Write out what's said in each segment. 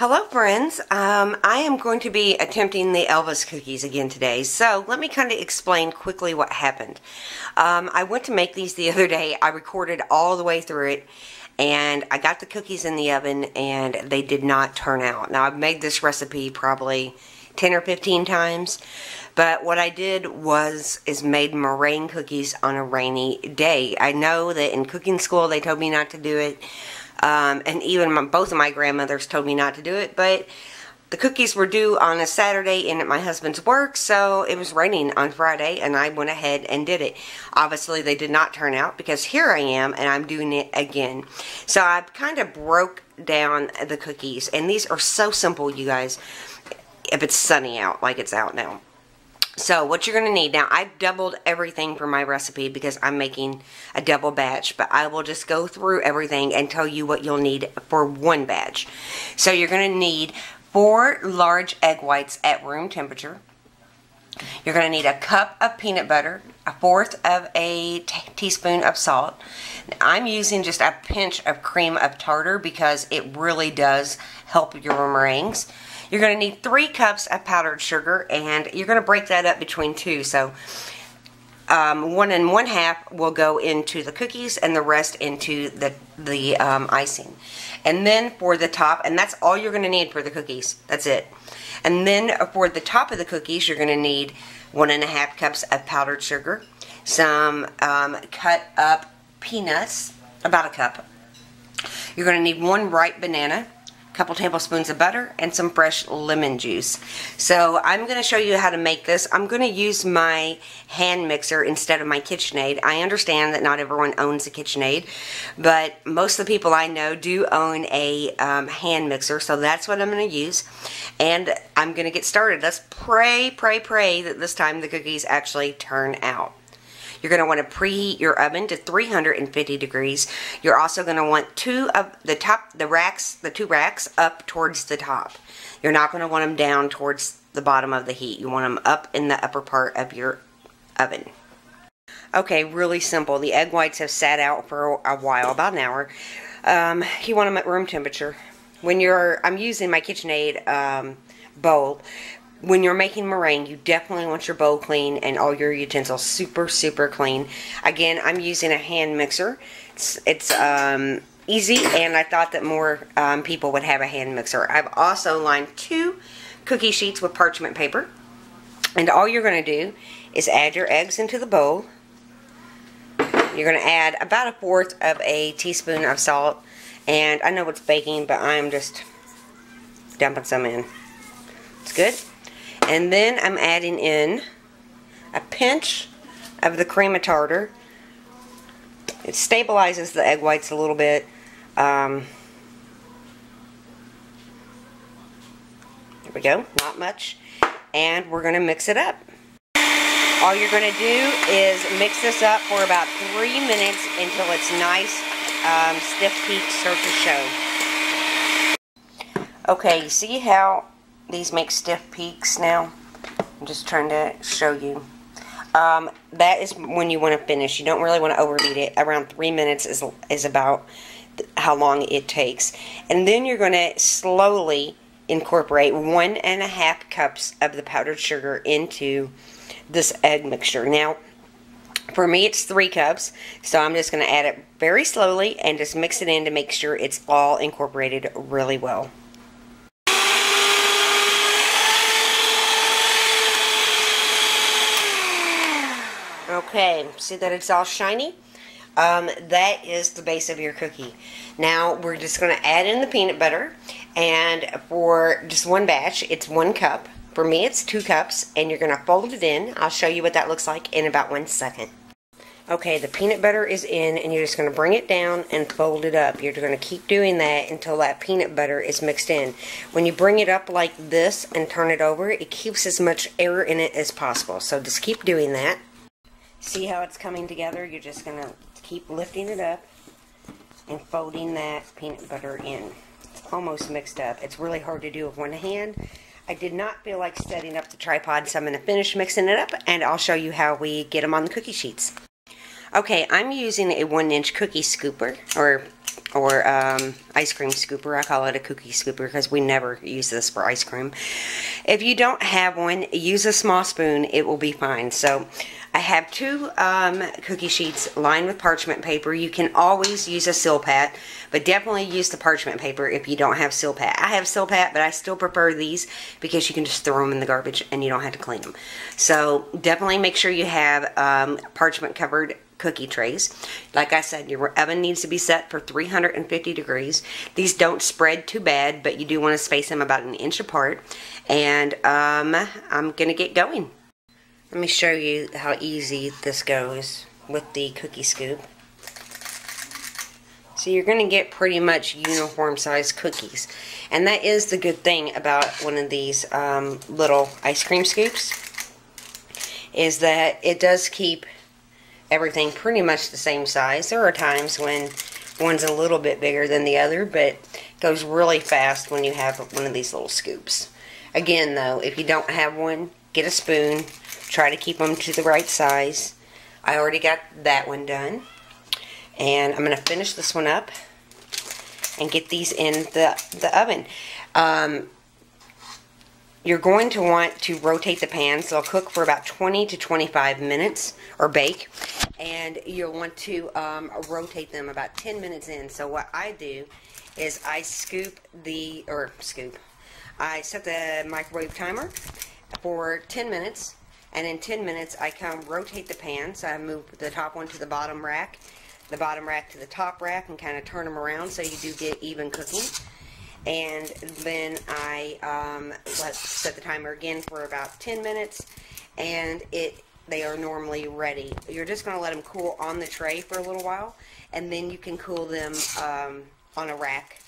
Hello friends, I am going to be attempting the Elvis cookies again today, so let me kind of explain quickly what happened. I went to make these the other day. I recorded all the way through it, and I got the cookies in the oven and they did not turn out. Now I've made this recipe probably 10 or 15 times, but what I did is made meringue cookies on a rainy day. I know that in cooking school they told me not to do it. And even both of my grandmothers told me not to do it, but the cookies were due on a Saturday in at my husband's work, so it was raining on Friday, and I went ahead and did it. Obviously, they did not turn out, because here I am, and I'm doing it again. So I kind of broke down the cookies, and these are so simple, you guys, if it's sunny out, like it's out now. So what you're going to need, now I've doubled everything for my recipe because I'm making a double batch, but I will just go through everything and tell you what you'll need for one batch. So you're going to need 4 large egg whites at room temperature. You're going to need a cup of peanut butter, 1/4 of a teaspoon of salt. I'm using just a pinch of cream of tartar because it really does help your meringues. You're going to need 3 cups of powdered sugar, and you're going to break that up between 2. So 1 1/2 will go into the cookies, and the rest into the icing. And then for the top, and that's all you're going to need for the cookies. That's it. And then for the top of the cookies, you're going to need 1 1/2 cups of powdered sugar, some cut up peanuts, about a cup. You're going to need 1 ripe banana, couple tablespoons of butter, and some fresh lemon juice. So I'm going to show you how to make this. I'm going to use my hand mixer instead of my KitchenAid. I understand that not everyone owns a KitchenAid, but most of the people I know do own a hand mixer, so that's what I'm going to use. And I'm going to get started. Let's pray that this time the cookies actually turn out. You're going to want to preheat your oven to 350 degrees. You're also going to want 2 of the 2 racks up towards the top. You're not going to want them down towards the bottom of the heat. You want them up in the upper part of your oven. Okay, really simple. The egg whites have sat out for a while, about an hour. You want them at room temperature. I'm using my KitchenAid bowl. When you're making meringue, you definitely want your bowl clean and all your utensils super clean. Again, I'm using a hand mixer. It's easy, and I thought that more people would have a hand mixer. I've also lined 2 cookie sheets with parchment paper. And all you're going to do is add your eggs into the bowl. You're going to add about 1/4 of a teaspoon of salt. And I know it's baking, but I'm just dumping some in. It's good. And then I'm adding in a pinch of the cream of tartar. It stabilizes the egg whites a little bit. There we go, not much. And we're going to mix it up. All you're going to do is mix this up for about 3 minutes until it's nice, stiff peaks start to show. Okay, see how these make stiff peaks now? I'm just trying to show you. That is when you want to finish. You don't really want to overheat it. Around 3 minutes is about how long it takes. And then you're going to slowly incorporate 1 1/2 cups of the powdered sugar into this egg mixture. Now, for me it's 3 cups, so I'm just going to add it very slowly and just mix it in to make sure it's all incorporated really well. Okay, see that it's all shiny? That is the base of your cookie. Now we're just going to add in the peanut butter, and for just one batch it's 1 cup. For me it's 2 cups, and you're going to fold it in. I'll show you what that looks like in about 1 second. Okay, the peanut butter is in, and you're just going to bring it down and fold it up. You're going to keep doing that until that peanut butter is mixed in. When you bring it up like this and turn it over, it keeps as much air in it as possible. So just keep doing that. See how it's coming together? You're just going to keep lifting it up and folding that peanut butter in. It's almost mixed up. It's really hard to do with one hand. I did not feel like setting up the tripod, so I'm going to finish mixing it up, and I'll show you how we get them on the cookie sheets. Okay, I'm using a 1-inch cookie scooper, or or ice cream scooper. I call it a cookie scooper because we never use this for ice cream. If you don't have one, use a small spoon. It will be fine. So I have 2 cookie sheets lined with parchment paper. You can always use a Silpat, but definitely use the parchment paper if you don't have Silpat. I have Silpat, but I still prefer these because you can just throw them in the garbage and you don't have to clean them. So definitely make sure you have parchment covered cookie trays. Like I said, your oven needs to be set for 350 degrees. These don't spread too bad, but you do want to space them about 1 inch apart. And I'm going to get going. Let me show you how easy this goes with the cookie scoop. So you're going to get pretty much uniform sized cookies. And that is the good thing about one of these little ice cream scoops, is that it does keep everything pretty much the same size. There are times when one's a little bit bigger than the other, but it goes really fast when you have one of these little scoops. Again though, if you don't have one, get a spoon. Try to keep them to the right size. I already got that one done. And I'm going to finish this one up and get these in the oven. You're going to want to rotate the pans. They'll cook for about 20 to 25 minutes, or bake. And you'll want to rotate them about 10 minutes in. So what I do is I I set the microwave timer for 10 minutes. And in 10 minutes, I come rotate the pan. So I move the top one to the bottom rack to the top rack, and kind of turn them around so you do get even cooking. And then I set the timer again for about 10 minutes, and they are normally ready. You're just going to let them cool on the tray for a little while, and then you can cool them on a rack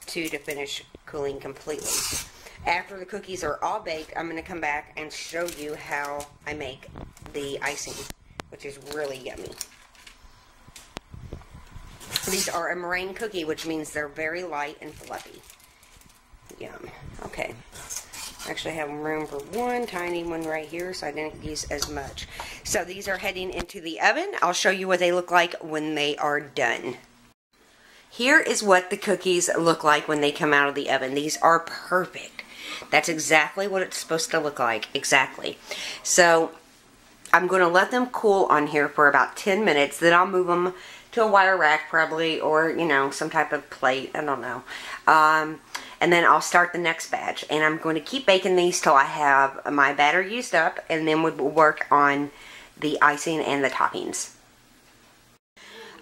to finish cooling completely. After the cookies are all baked, I'm going to come back and show you how I make the icing, which is really yummy. These are a meringue cookie, which means they're very light and fluffy. Yum. Okay. Actually, I have room for one tiny one right here, so I didn't use as much. So these are heading into the oven. I'll show you what they look like when they are done. Here is what the cookies look like when they come out of the oven. These are perfect. That's exactly what it's supposed to look like. Exactly. So I'm going to let them cool on here for about 10 minutes. Then I'll move them to a wire rack probably, or, you know, some type of plate. I don't know. And then I'll start the next batch. And I'm going to keep baking these till I have my batter used up. And then we'll work on the icing and the toppings.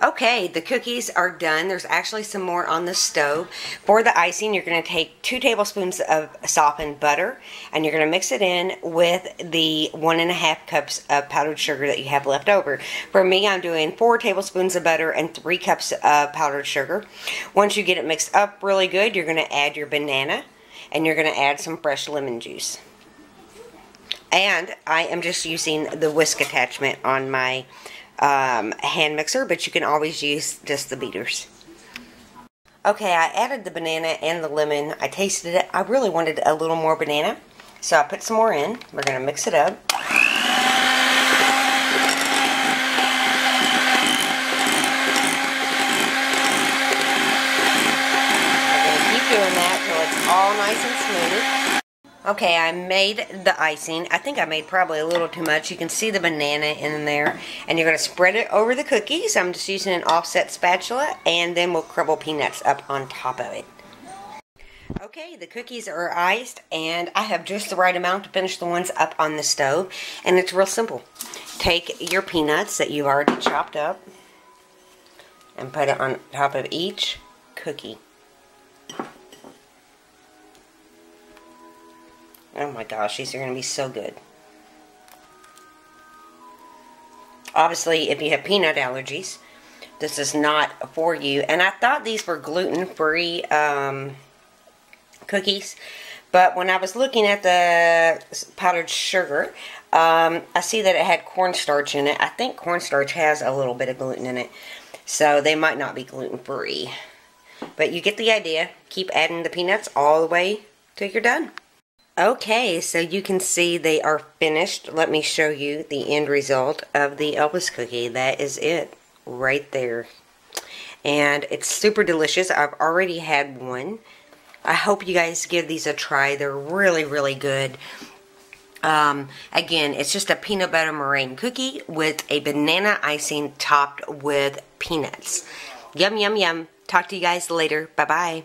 Okay, the cookies are done. There's actually some more on the stove. For the icing, you're going to take 2 tablespoons of softened butter, and you're going to mix it in with the 1.5 cups of powdered sugar that you have left over. For me, I'm doing 4 tablespoons of butter and 3 cups of powdered sugar. Once you get it mixed up really good, you're going to add your banana, and you're going to add some fresh lemon juice. And I am just using the whisk attachment on my hand mixer, but you can always use just the beaters. Okay, I added the banana and the lemon. I tasted it. I really wanted a little more banana, so I put some more in. We're going to mix it up. I'm going to keep doing that till it's all nice and smooth. Okay, I made the icing. I think I made probably a little too much. You can see the banana in there. And you're going to spread it over the cookies. I'm just using an offset spatula. And then we'll crumble peanuts up on top of it. Okay, the cookies are iced. And I have just the right amount to finish the ones up on the stove. And it's real simple. Take your peanuts that you've already chopped up. And put it on top of each cookie. Oh my gosh, these are going to be so good. Obviously, if you have peanut allergies, this is not for you. And I thought these were gluten-free cookies. But when I was looking at the powdered sugar, I see that it had cornstarch in it. I think cornstarch has a little bit of gluten in it. So they might not be gluten-free. But you get the idea. Keep adding the peanuts all the way till you're done. Okay, so you can see they are finished. Let me show you the end result of the Elvis cookie. That is it right there. and it's super delicious. I've already had one. I hope you guys give these a try. They're really, really good. Again, it's just a peanut butter meringue cookie with a banana icing topped with peanuts. Yum, yum, yum. Talk to you guys later. Bye-bye.